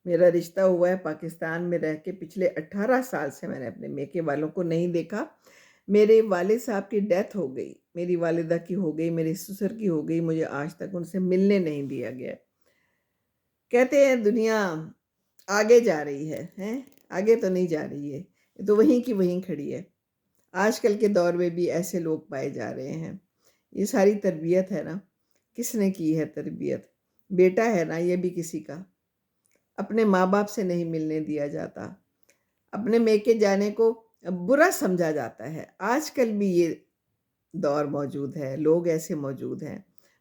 میرا رشتہ ہوا ہے پاکستان میں رہ کے، پچھلے 18 سال سے میں نے اپنے میکے والوں کو نہیں دیکھا۔ میرے والد صاحب کی ڈیتھ ہو گئی، میری والدہ کی ہو گئی، میرے سسر کی ہو گئی، مجھے آج تک ان سے ملنے نہیں دیا گیا۔ کہتے ہیں دنیا آگے جا رہی ہے، ہیں؟ آگے تو نہیں جا رہی ہے، یہ تو وہیں کی وہیں کھڑی ہے۔ آج کل کے دور میں بھی ایسے لوگ پائے جا رہے ہیں۔ یہ ساری تربیت ہے نا، کس نے کی ہے تربیت؟ بیٹا ہے نا یہ بھی کسی کا، اپنے ماں باپ سے نہیں ملنے دیا جاتا، اپنے میکے جانے کو برا سمجھا جاتا ہے۔ آج کل بھی یہ دور موجود ہے، لوگ ایسے موجود ہیں۔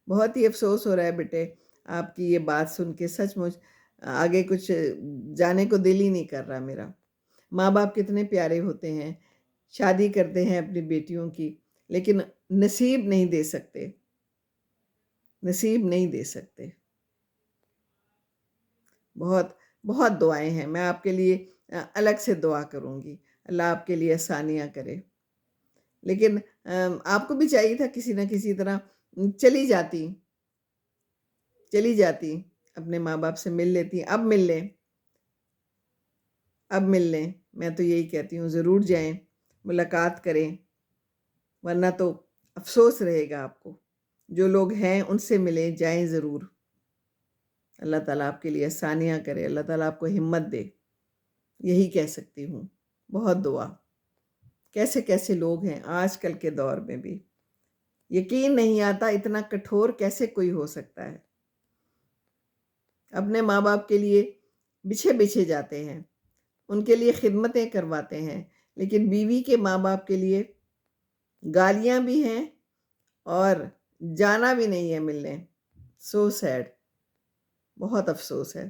بہت ہی افسوس ہو رہا ہے بیٹے، آپ کی یہ بات سن کے سچ مچ آگے کچھ جانے کو دل ہی نہیں کر رہا میرا۔ ماں باپ کتنے پیارے ہوتے ہیں، شادی کرتے ہیں اپنی بیٹیوں کی، لیکن نصیب نہیں دے سکتے، نصیب نہیں دے سکتے۔ بہت بہت دعائیں ہیں، میں آپ کے لیے الگ سے دعا کروں گی، اللہ آپ کے لیے آسانیاں کرے۔ لیکن آپ کو بھی چاہیے تھا کسی نہ کسی طرح چلی جاتی، چلی جاتی، اپنے ماں باپ سے مل لیتی۔ اب مل لیں، اب مل لیں، میں تو یہی کہتی ہوں ضرور جائیں، ملاقات کریں، ورنہ تو افسوس رہے گا آپ کو۔ جو لوگ ہیں ان سے ملیں، جائیں ضرور۔ اللہ تعالیٰ آپ کے لیے آسانیاں کرے، اللہ تعالیٰ آپ کو ہمت دے، یہی کہہ سکتی ہوں۔ بہت دعا۔ کیسے کیسے لوگ ہیں آج کل کے دور میں بھی، یقین نہیں آتا اتنا کٹھور کیسے کوئی ہو سکتا ہے۔ اپنے ماں باپ کے لیے بچھے بچھے جاتے ہیں، ان کے لیے خدمتیں کرواتے ہیں، لیکن بیوی کے ماں باپ کے لیے گالیاں بھی ہیں اور جانا بھی نہیں ہے ملنے۔ سو سیڈ، بہت افسوس ہے۔